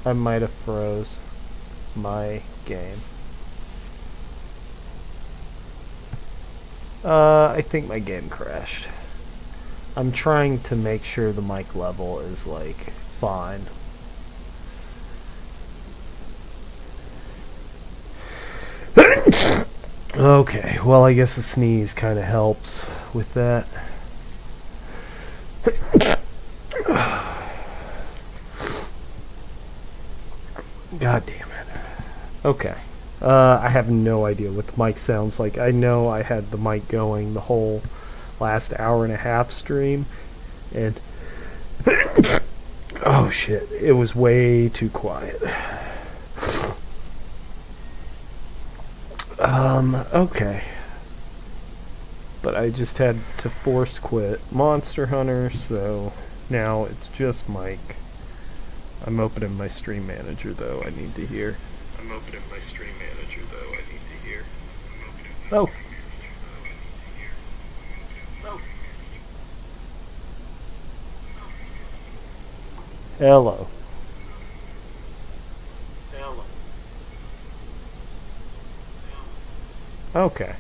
I might have froze my game. I think my game crashed. I'm trying to make sure the mic level is, like, fine. Okay, well, I guess a sneeze kind of helps with that. God damn it. Okay. I have no idea what the mic sounds like. I know I had the mic going the whole last hour and a half stream, and oh shit, it was way too quiet. Okay. But I just had to force quit Monster Hunter, so now it's just Mike. I'm opening my stream manager though, I need to hear. Oh. Hello. Okay.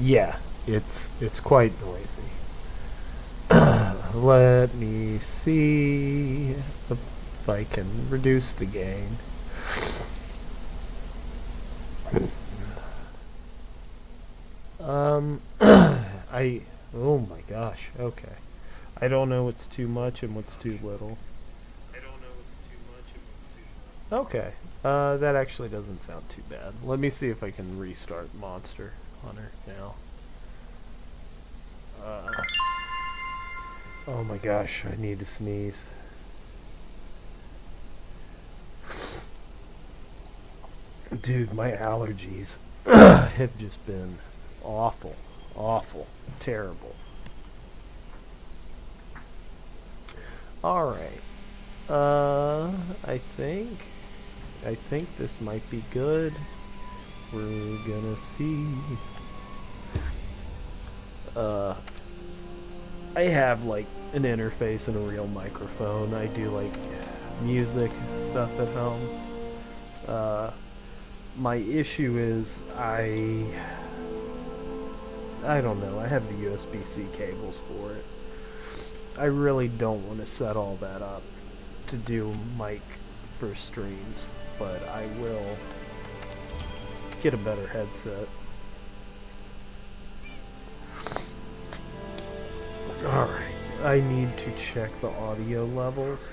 Yeah, it's quite noisy. Let me see if I can reduce the gain. Oh my gosh, okay. I don't know what's too much and what's too little. Okay, that actually doesn't sound too bad. Let me see if I can restart Monster Hunter now. Oh my gosh, I need to sneeze. Dude, my allergies have just been awful, terrible. Alright, I think this might be good. We're gonna see. I have like an interface and a real microphone. I do like music stuff at home. My issue is I don't know. I have the USB-C cables for it. I really don't want to set all that up to do mic for streams, but I will get a better headset. Alright, I need to check the audio levels.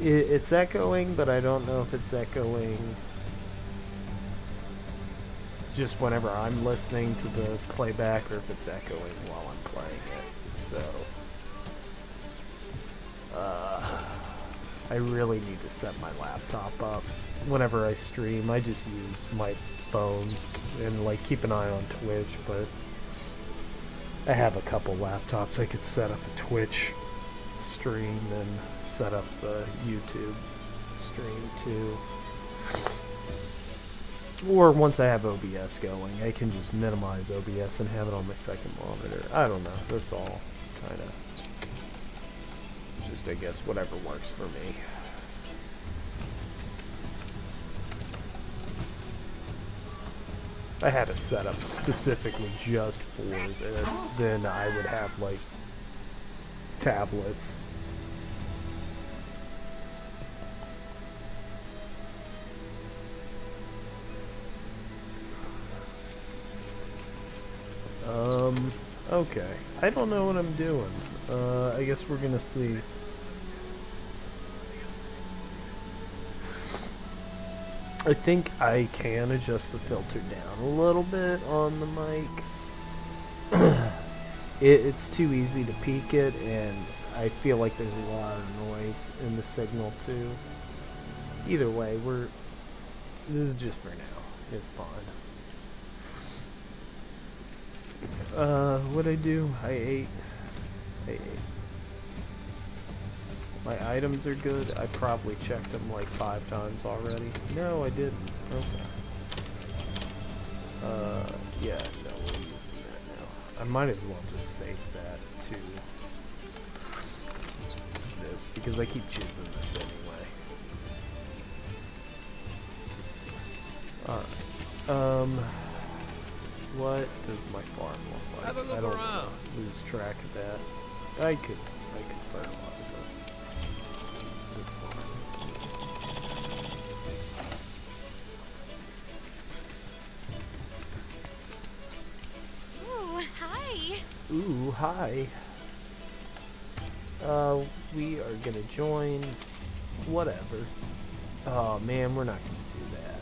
It's echoing, but I don't know if it's echoing just whenever I'm listening to the playback or if it's echoing while I'm playing it. So, I really need to set my laptop up. Whenever I stream, I just use my phone and like keep an eye on Twitch, but I have a couple laptops. I could set up a Twitch stream and set up the YouTube stream too. Or once I have OBS going, I can just minimize OBS and have it on my second monitor. I don't know. That's all kind of just, I guess, whatever works for me. If I had a setup specifically just for this, then I would have, like, tablets. Okay. I don't know what I'm doing. I guess we're gonna see. I think I can adjust the filter down a little bit on the mic. It's too easy to peak it, and I feel like there's a lot of noise in the signal too. Either way, this is just for now. It's fine. What'd I do? I ate. My items are good. I probably checked them like 5 times already. No, I didn't. Okay. Yeah, no, we're I might as well just save that to this, because I keep choosing this anyway. Alright. What does my farm look like? Have a look I don't around. want to lose track of that. I could fertilize it. That's fine. Ooh, hi. Ooh, hi. We are gonna join. Whatever. Oh man, we're not gonna do that.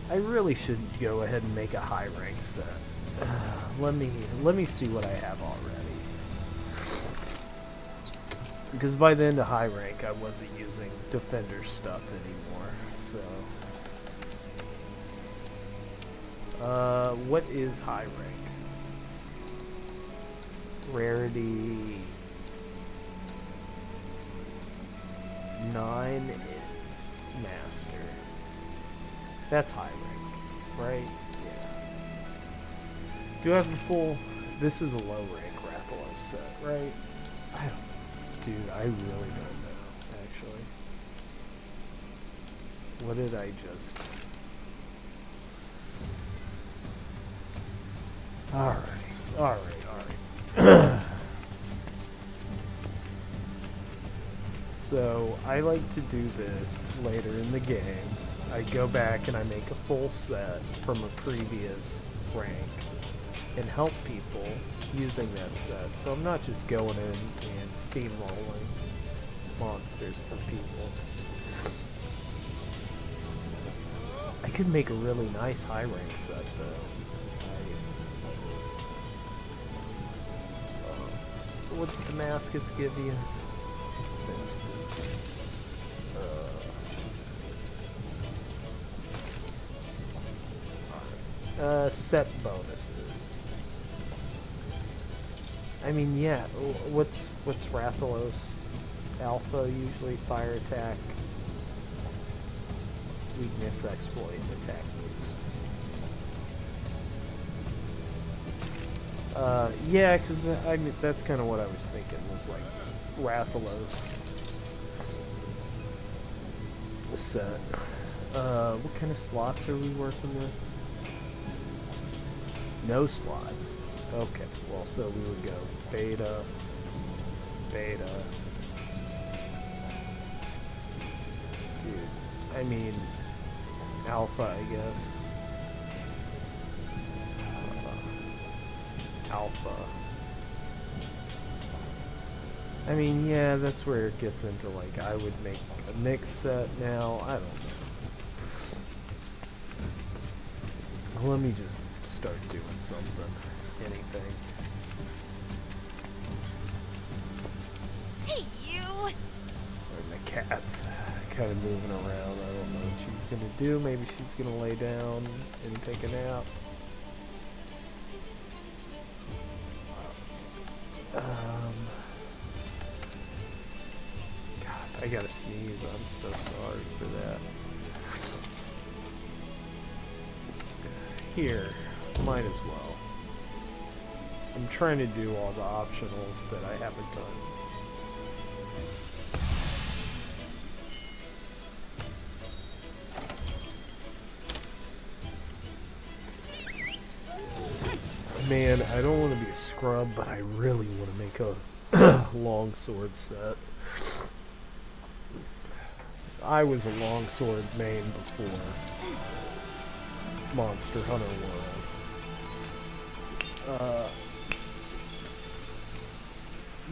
I really should go ahead and make a high rank set. Let me see what I have already. Because by the end of high rank, I wasn't using defender stuff anymore. So, what is high rank? Rarity 9 is master. That's high rank, right? Yeah. Do I have a full... This is a low rank Rathalos set, right? I don't... Dude, I really don't know, actually. What did I just... Alright. So, I like to do this later in the game. I go back and I make a full set from a previous rank and help people using that set. So I'm not just going in and steamrolling monsters from people. I could make a really nice high rank set though. What's Damascus give you? Defense boost. Set bonuses. I mean, yeah. What's Rathalos Alpha usually? Fire attack, weakness, exploit, attack boost. Yeah, because I mean, that's kind of what I was thinking. Was like Rathalos set. What kind of slots are we working with? No slots. Okay, well, so we would go beta, dude, I mean, alpha, I guess. Alpha. I mean, yeah, that's where it gets into, like, I would make a mix set now. I don't know. Let me just start doing something. Anything. Hey, you. Sorry, my cat's kind of moving around. I don't know what she's gonna do. Maybe she's gonna lay down and take a nap. God, I gotta sneeze. I'm so sorry for that. Here, might as well. I'm trying to do all the optionals that I haven't done. Man, I don't want to be a scrub, but I really want to make a long sword set. I was a long sword main before Monster Hunter World.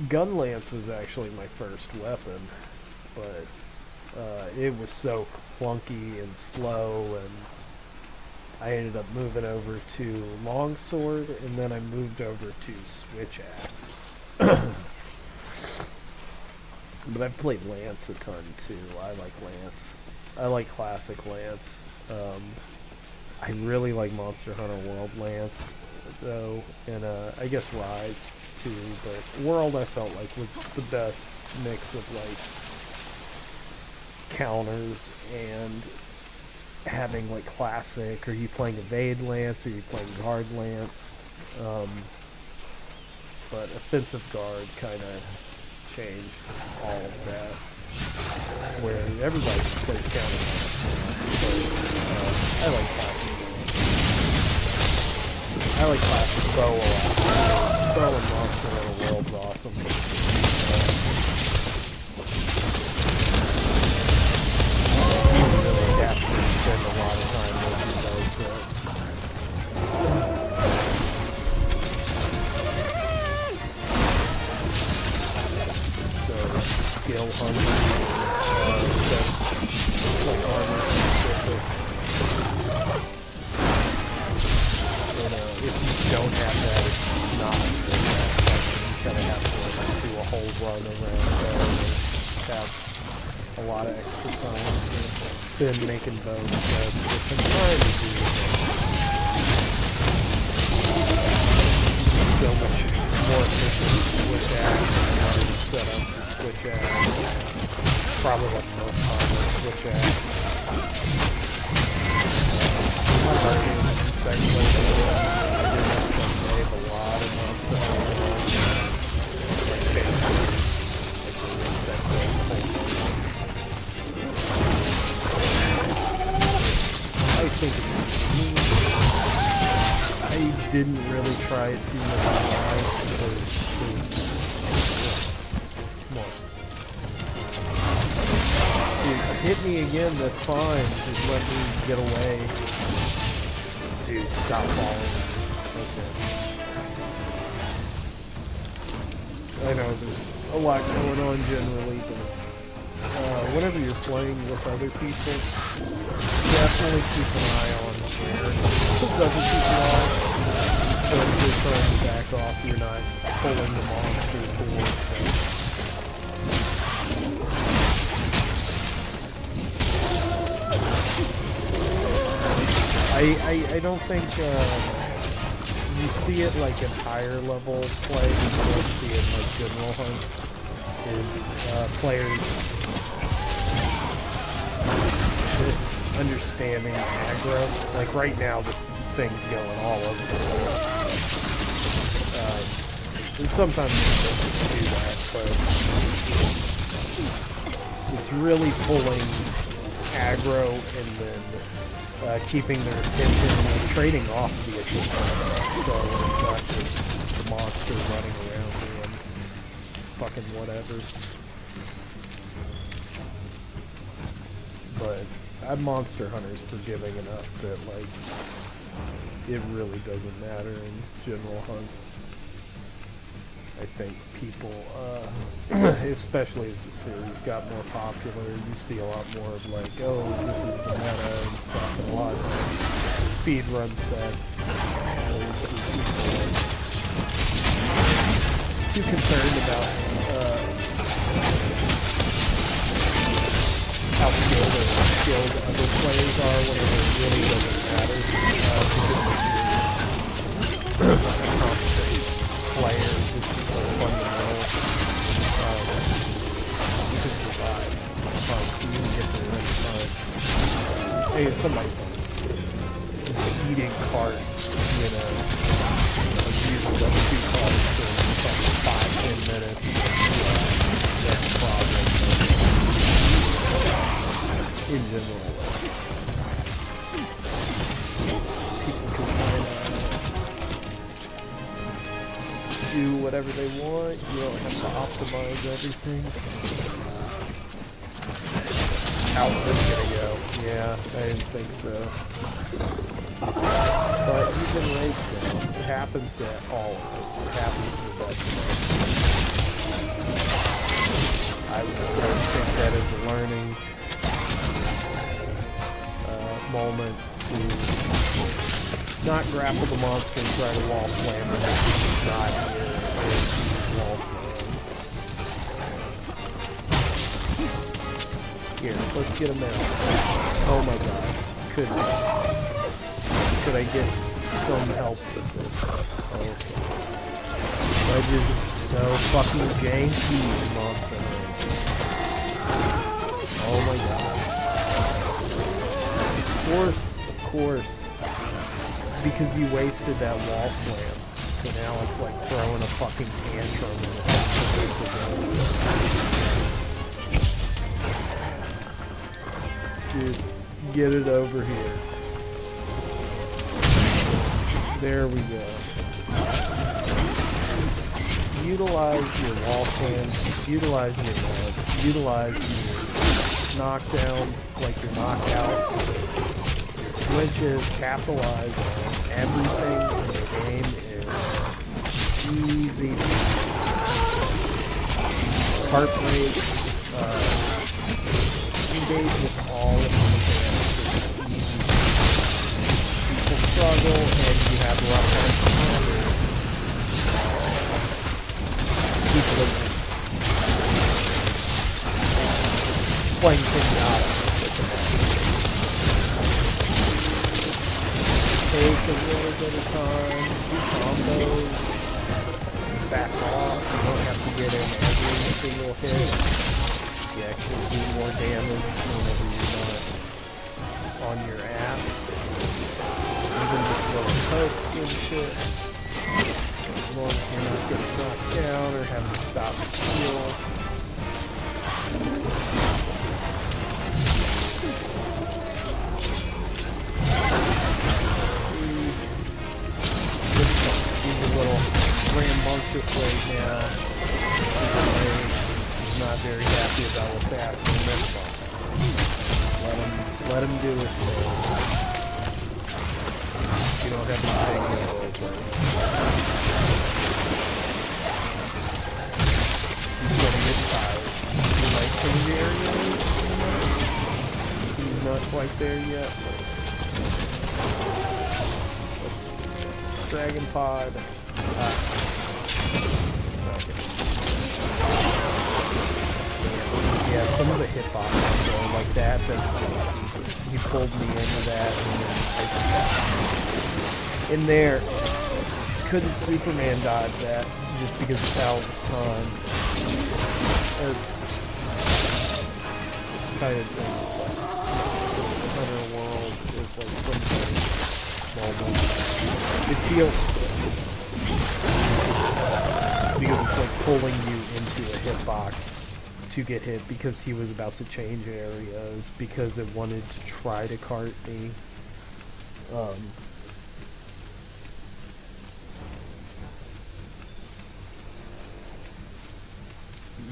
Gun lance was actually my first weapon, but it was so clunky and slow, and I ended up moving over to longsword, and then I moved over to switch axe. But I've played lance a ton too. I like lance. I like classic lance. I really like Monster Hunter World lance though, and I guess Rise too, but World I felt like was the best mix of like counters and having like classic, or you playing evade lance, or you playing guard lance. But offensive guard kind of changed all of that, where everybody plays counter. I like classic. I like classic bow a lot. Bow and Monster Hunter World's awesome. You really have to spend a lot of time making those sets. So, skill hunting, like armor specific. If you don't have that, it's not really that fun. You kind of have to do a whole run around there and have a lot of extra time to spend making bows sets with some time to do it. So much more efficient switch ads and set up switch ads. Probably have the most time with switch ads. Second place, I did have Sunday, a lot of Monster Hunter, like basic, like the reset thing. I think it's I didn't really try it too much live because it was come on. Dude, hit me again, that's fine. Just let me get away. Dude, stop falling. Okay. I know there's a lot going on generally, but whenever you're playing with other people, definitely keep an eye on where other people are. So if you're trying to back off, you're not pulling the monster towards them. I don't think you see it like in higher level play, you don't see it like general hunts, is players understanding aggro. Like right now this thing's going all over the place. And sometimes you don't do that, but it's really pulling aggro and then keeping their attention and trading off the attention. So it's not just the monster running around doing fucking whatever. But Monster Hunter's forgiving enough that like it really doesn't matter in general hunts. I think people, especially as the series got more popular, you see a lot more of like, oh, this is the meta and stuff, and a lot of speed run sets. You see people too concerned about how skilled or unskilled other players are when it really doesn't matter. Compensate players, it's fundamental. You can survive. You can get there in time. Hey, somebody's just eating cards, you know, like using up 2 cards in like 5-10 minutes. That's a problem. In general, people can kind of do whatever they want. You don't have to optimize everything. How's this gonna go? Yeah, I didn't think so. But even right now, it happens to all of us. It happens to the best of us. I would take that as a learning moment to not grapple the monster and try to wall slam it. It's not here. It's wall slam. Here, let's get him out. Oh my god. Could I get some help with this? Okay. Ledges are so fucking janky in Monster Hunter. Oh my god. Of course. Because you wasted that wall slam. So now it's like throwing a fucking tantrum and dude, get it over here. There we go. Utilize your wall slams, utilize your nuts, utilize your knockdown, like your knockouts, your flinches, capitalize on everything in the game is easy. Heartbreak, engage with all of the mechanics is easy. People struggle and you have a lot of time to handle. People are playing things out with the match. Take a little bit of time, do combos, back off. You don't have to get in every single hit. You actually do more damage whenever you're not on your ass. Even just little pokes and shit. As long as you're not getting knocked down or having to stop and heal. He's a little rambunctious right now. He's not very happy about what's happening in this one. Let him do his thing. You don't have anything to do with it. He's getting it tired. He likes change areas. He's not quite there yet. Let's see. Dragon Pod. Yeah, some of the hitboxes go like that. That's he pulled me into that, and then in there, couldn't Superman dodge that just because of Talon's time. It's kind of Hunter World is like something moment. It feels because it's like pulling you into a hitbox to get hit because he was about to change areas because it wanted to try to cart me.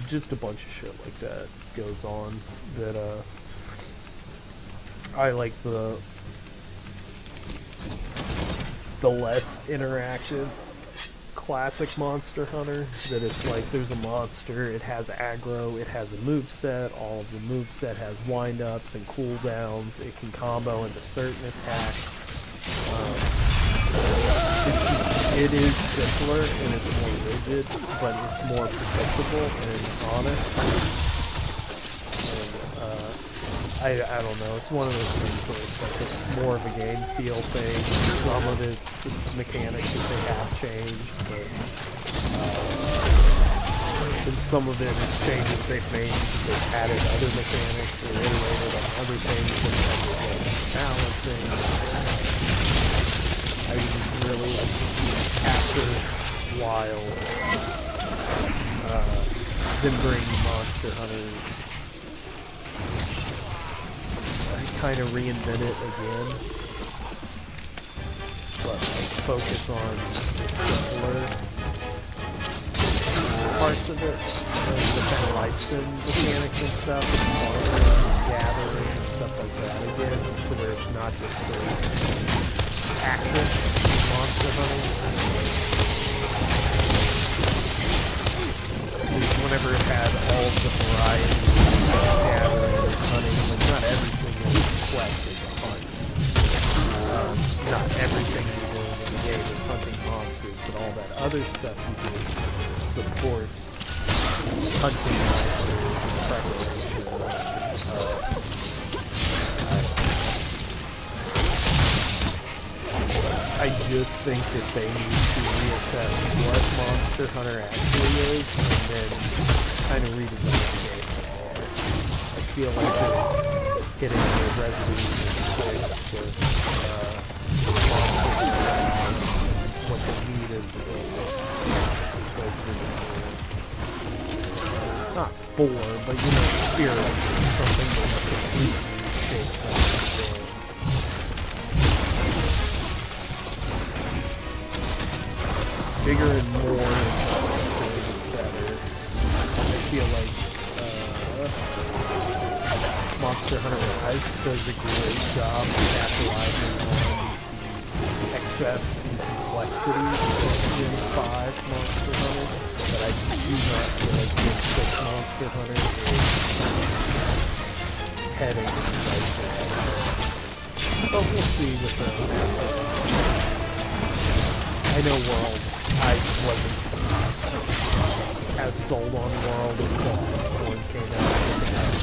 Just a bunch of shit like that goes on that I like the less interactive classic Monster Hunter, that it's like there's a monster, it has aggro, it has a moveset, all of the moveset has wind-ups and cooldowns, it can combo into certain attacks. It is simpler and it's more rigid, but it's more predictable and honest. And I don't know, it's one of those things where it's like it's more of a game feel thing. Some of it's mechanics that they have changed, but and some of it is changes they've made. They've added other mechanics or iterated on other things in terms of like balancing. I really like to see after Wilds them bring Monster Hunter, kind of reinvent it again, but like focus on the simpler parts of it, the kind of light sim mechanics and stuff, and farming, gathering, and stuff like that again, to where it's not just the action monster hunting. Whenever it had all of the variety of gathering and hunting, like not every single quest is a hunt. Not everything you do in the game is hunting monsters, but all that other stuff you do supports hunting monsters and preparation. I just think that they need to reassess what Monster Hunter actually is and then kind of redesign the game. I feel like they're hitting the Resident Evil 6 with Monster Hoonter. What they need is Resident Evil. Not 4, but you know, Spirit is something that completely shakes up the game. Bigger and more is not necessarily better. I feel like Monster Hunter Rise does a great job capitalizing on the excess and complexity of Gen 5 Monster Hunter, but I do not feel like Gen 6 Monster Hunter is heading in the right direction. But we'll see with the Master Hunter. I know World, I wasn't as sold on World until Iceborne came out and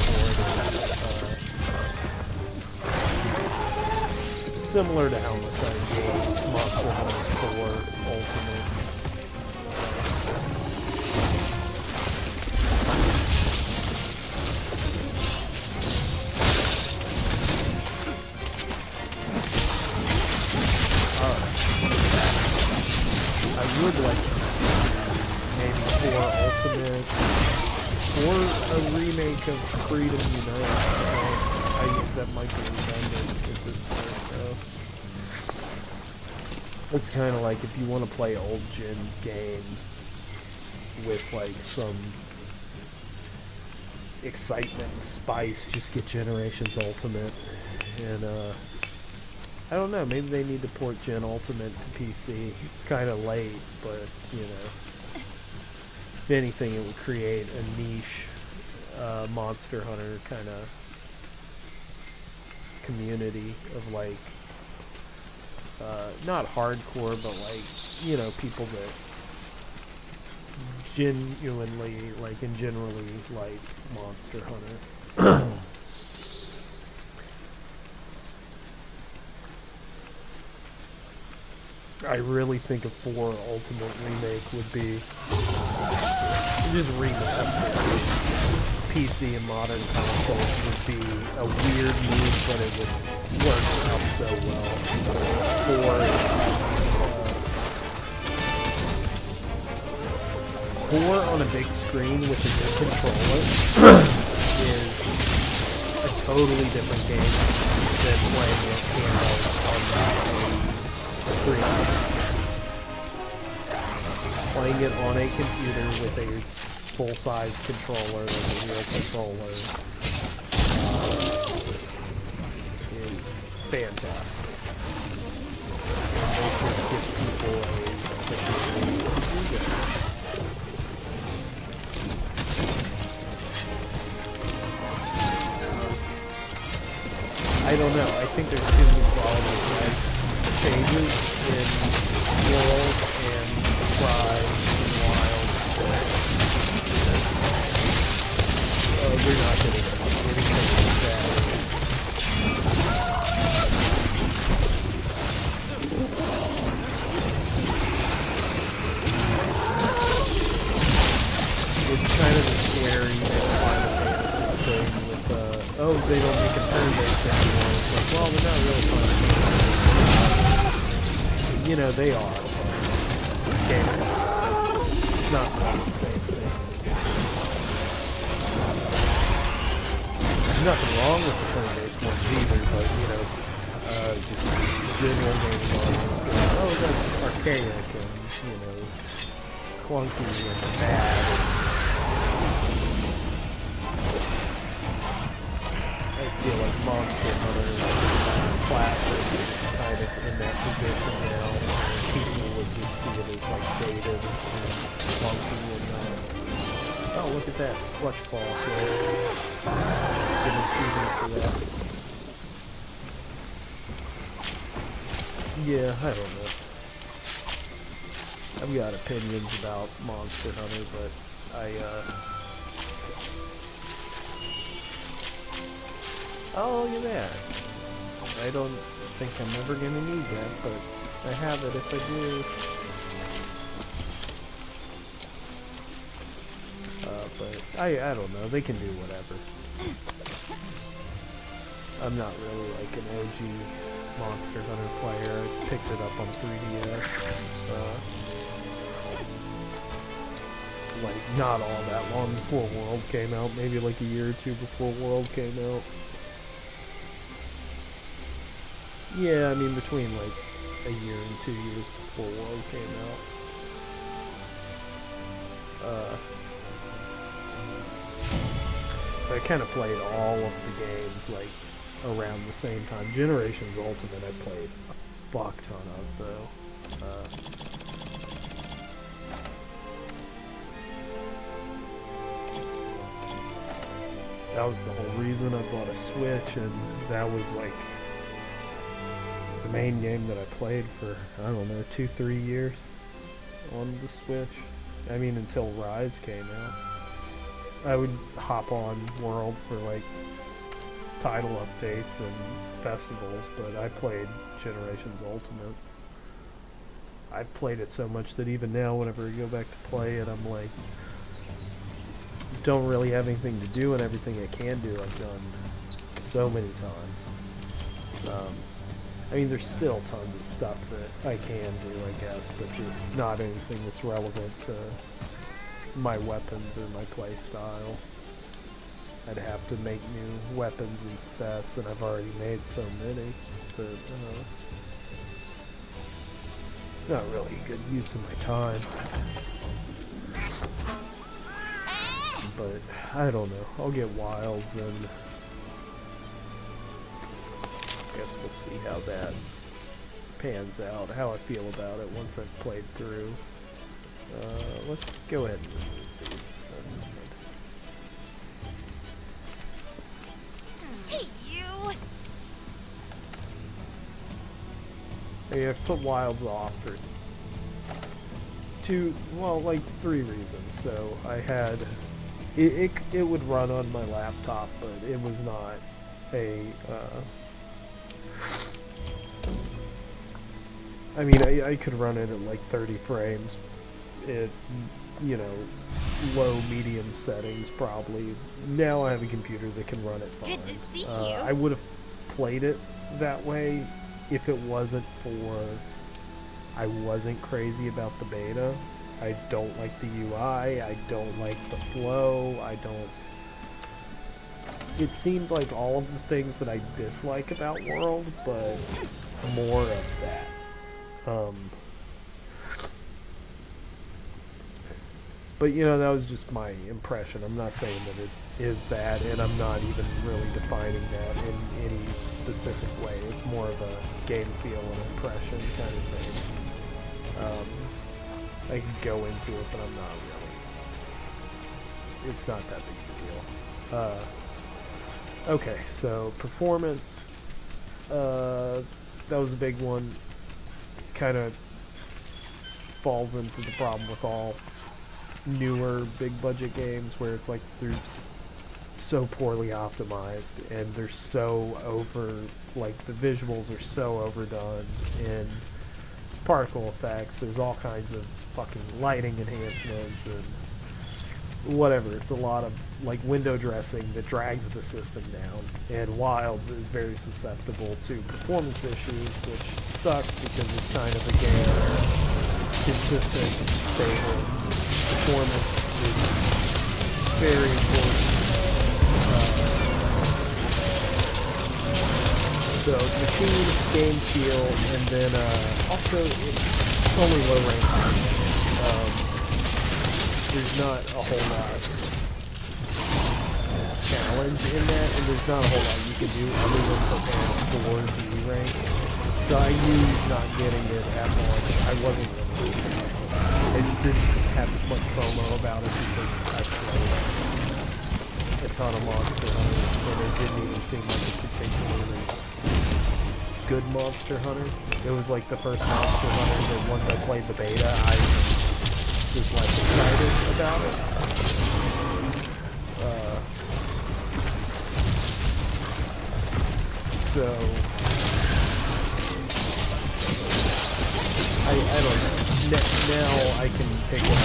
similar to how much I enjoyed Monster Hunter 4 Ultimate. I would like to maybe 4 Ultimate or a remake of Freedom Unite. I think that might be redundant at this point, though. It's kind of like if you want to play old gen games with like some excitement and spice, just get Generations Ultimate. And I don't know, maybe they need to port Gen Ultimate to PC. It's kind of late, but, you know, if anything, it would create a niche Monster Hunter kind of community of, like, not hardcore, but, like, you know, people that genuinely, like, and generally like Monster Hunter. I really think a 4 Ultimate remake would be just remastered. PC and modern consoles would be a weird move, but it would work out so well. 4 on a big screen with a new controller is a totally different game than playing it handheld on playing it on a computer with a full-size controller, like a real controller, is fantastic. And they should give people a official way to do that. I don't know. I think there's too many quality of life changes in World and Rise and Wild. We're not going to do anything like that. It's kind of a scary Final Fantasy thing with, oh, they don't make a turn-based anymore. It's like, well, they're not really Final Fantasy. You know, they are, but it's not really the same thing. There's nothing wrong with the turn-based ones either, but, you know, just general gaming audience goes, oh, that's archaic, and, you know, it's clunky and bad. I feel like Monster Hunter Classic is kind of in that position now. People would just see it as like dated and clunky and oh, look at that flush ball here. Give an achievement for that. Yeah, I don't know. I've got opinions about Monster Hunter, but oh, look at that. I don't think I'm ever going to need that, but I have it if I do. But I don't know. They can do whatever. I'm not really like an OG Monster Hunter player. I picked it up on 3DS. Like, not all that long before World came out. Maybe like a year or two before World came out. Yeah, I mean between like a year and 2 years before World came out. So I kind of played all of the games like around the same time. Generations Ultimate I played a fuck ton of though. That was the whole reason I bought a Switch, and that was like the main game that I played for, I don't know, 2-3 years on the Switch. I mean, until Rise came out. I would hop on World for like title updates and festivals, but I played Generations Ultimate. I've played it so much that even now whenever I go back to play it, I'm like, don't really have anything to do, and everything I can do I've done so many times. I mean, there's still tons of stuff that I can do, I guess, but just not anything that's relevant to my weapons or my play style. I'd have to make new weapons and sets, and I've already made so many that it's not really a good use of my time. But I don't know. I'll get Wilds, and I guess we'll see how that pans out, how I feel about it once I've played through. Let's go ahead and remove these. That's okay. Hey, you! Yeah, I've put Wilds off for three reasons. So I had it would run on my laptop, but it was not a I mean, I could run it at like 30 frames at, you know, low medium settings probably. Now I have a computer that can run it fine. Good to see you. I would have played it that way if it wasn't for I wasn't crazy about the beta. I don't like the UI, I don't like the flow, it seemed like all of the things that I dislike about World, but more of that. But you know, that was just my impression. I'm not saying that it is that, and I'm not even really defining that in any specific way. It's more of a game feel and impression kind of thing. I could go into it, but I'm not really. It's not that big of a deal. Okay, so performance. That was a big one. Kind of falls into the problem with all newer big budget games where it's like they're so poorly optimized and they're so like the visuals are so overdone, and it's particle effects, there's all kinds of fucking lighting enhancements and whatever. It's a lot of like window dressing that drags the system down, and Wilds is very susceptible to performance issues, which sucks because it's kind of a game where consistent, stable performance is very important. So machine, game feel, and then also it's only low rank. There's not a whole lot challenge in that, and there's not a whole lot you can do other than prepare for the rank. So I knew not getting it at launch, I wasn't really racing it. I didn't have much FOMO about it because I played a ton of Monster Hunter, and it didn't even seem like a particularly good Monster Hunter. It was like the first Monster Hunter that once I played the beta, I was less excited about it. So I don't know. Now I can pick it up.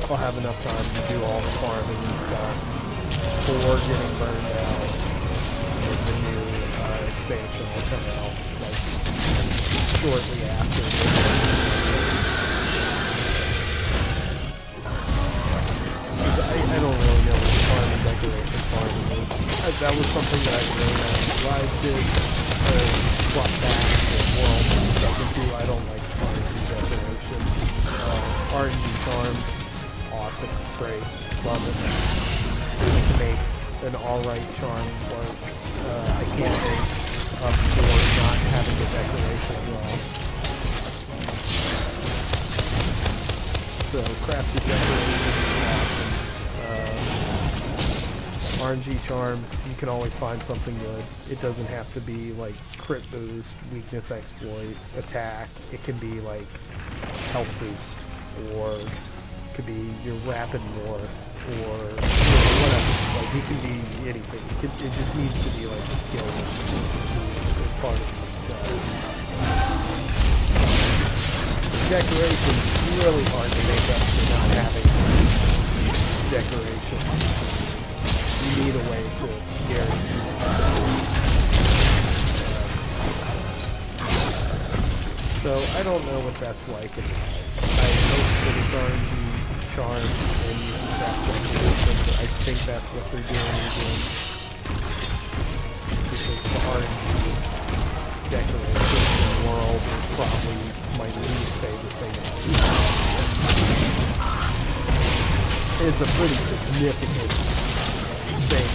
I'll have enough time to do all the farming and stuff before getting burned out. And the new expansion will come out like shortly after. I don't really know what farming decoration farming is. That was something that I really realized it brought back the world doesn't do. I don't like farming decorations. RNG charms, awesome, great, love it. I can make an alright charm work. I can't make up for not having the decoration well. So crafted decorations, awesome. RNG charms, you can always find something good. It doesn't have to be like crit boost, weakness exploit, attack. It can be like health boost, or it could be your rapid more, or whatever. Like it can be anything. It just needs to be like a skill as part of your set. Decoration is really hard to make up for not having decoration. You need a way to guarantee that. So I don't know what that's like in guys. I hope that it's RNG charms and you can craft decoration, but I think that's what they're doing again. Because the RNG decoration in the world is probably my least favorite thing about it. It's a pretty significant thing,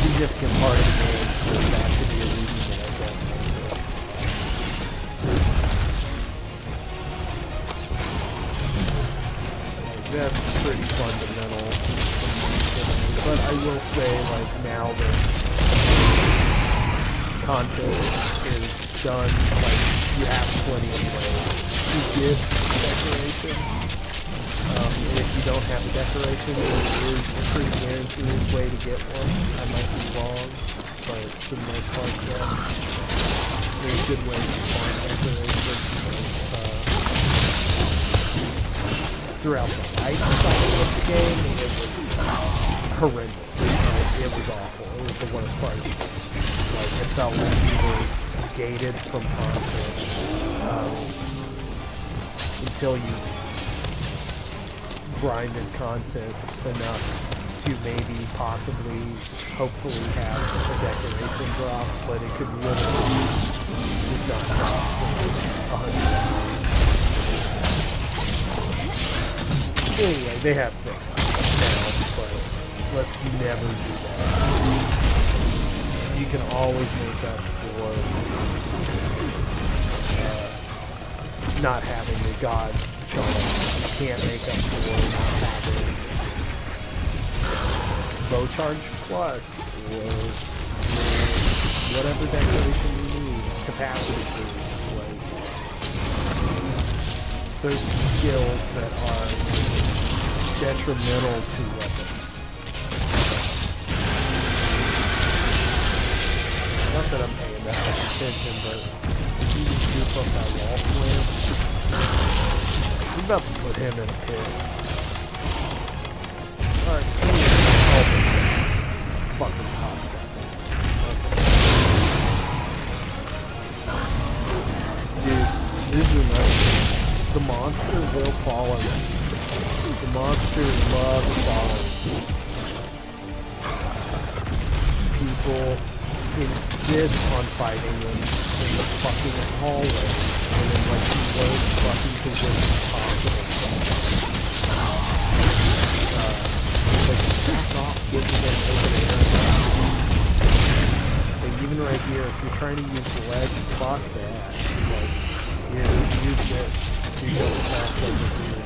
significant part of the game for that to be a reason that I don't like it. That's pretty fundamental. But I will say, like, now that content is done, like, you have plenty of ways to get decorations. And if you don't have a decoration, there is a pretty guaranteed way to get one. I might be wrong, but for the most part, yeah. There's good ways to find decorations. Throughout the life cycle of the game, it was horrendous. It was awful. It was the worst part of the game. Like, it felt like we were gated from content until you grinded content enough to maybe possibly hopefully have a decoration drop, but it could literally just not drop 100%. Anyway, they have fixed it now, but let's never do that. You can always make up for not having a god charm. You can't make up for not having bow charge plus or whatever decoration you need, capacity boost, like certain skills that are detrimental to weapons. Not that I'm paying that much attention, but if you just goof up that wall slam, I'm about to put him in a pit. Alright, fucking cocksucker. Okay. Dude, this is another thing. The monster will follow you. The monster loves following you. People insist on fighting them in the fucking hallway and in like the worst fucking positions possible. Like, back off, get to them open air. Like, even right here, if you're trying to use the ledge, fuck that. Like, here, use this. You go fast over here.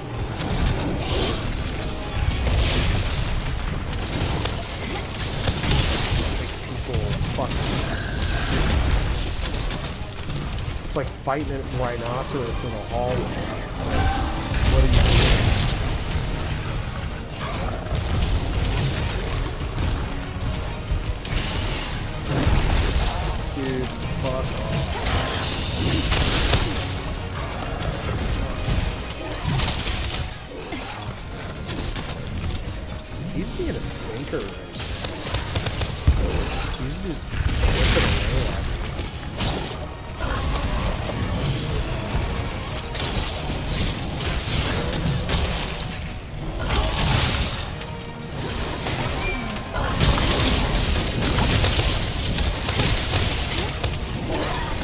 It's like fighting a rhinoceros in a hallway. Like, what are you doing? Dude, fuck off. Hunter right now. He's just chipping away at me.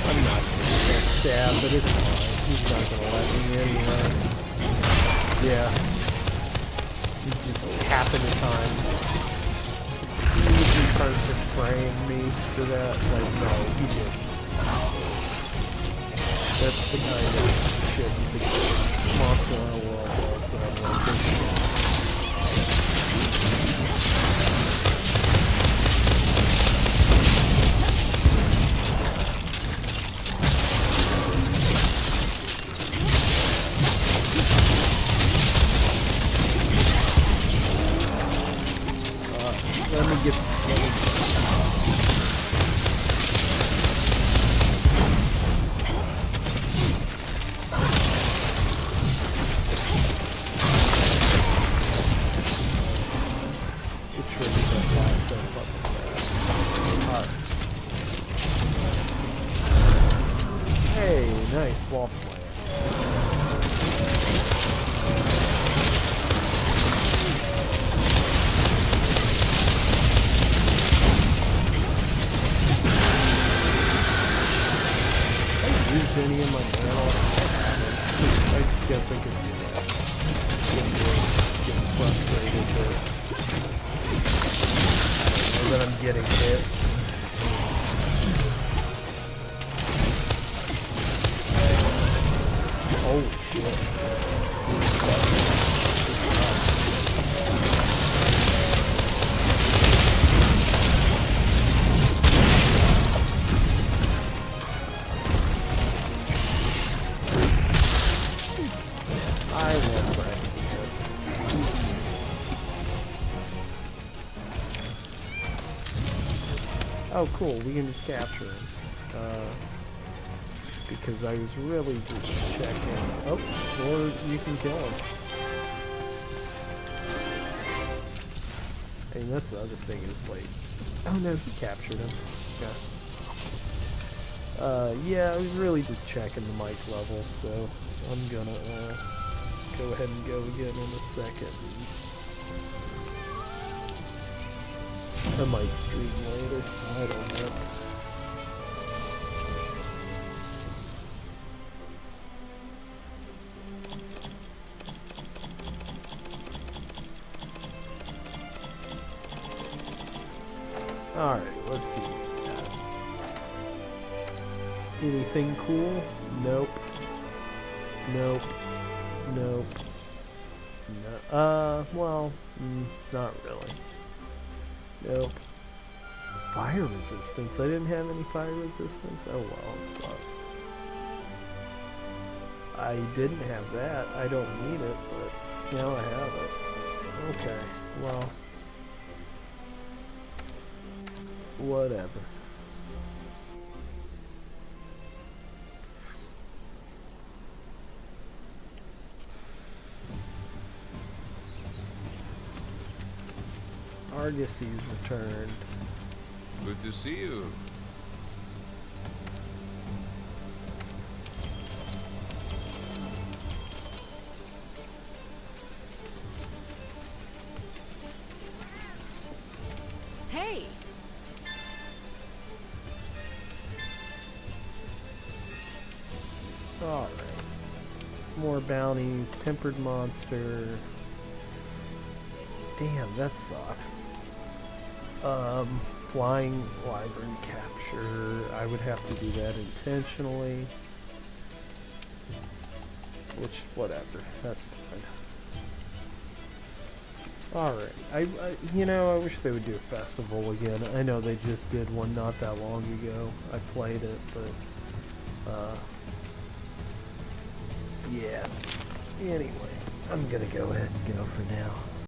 I'm not gonna use that stab, but it's fine. He's not gonna let me anyway. Yeah. He just happened to time. He usually tries to frame me for that. Like, no, he didn't. That's the kind of shit the Monster Hoonter world does that I'm like, this shit. Let me get. Hey, nice wall slam. Used any of my ammo? I guess I could do that. Getting frustrated that I'm getting hit. Oh shit. I will practice this. Oh cool, we can just capture him. Because I was really just checking. Oh, or you can kill him. And that's the other thing is like, oh no, he captured him. Yeah, I was really just checking the mic levels, so I'm gonna go ahead and go again in a second. I might stream later. I don't know. Alright, let's see. Anything cool? Nope. Nope. Nope. No. Well, not really. Nope. Fire resistance? I didn't have any fire resistance? Oh well, it sucks. I didn't have that. I don't need it, but now I have it. Okay, well. Whatever. Argosy's returned. Good to see you. Hey! Alright. More bounties, tempered monster. Damn, that sucks. Flying wyvern capture. I would have to do that intentionally. Which, whatever. That's fine. Alright. I you know, I wish they would do a festival again. I know they just did one not that long ago. I played it, but, yeah. Anyway, I'm gonna go ahead and go for now.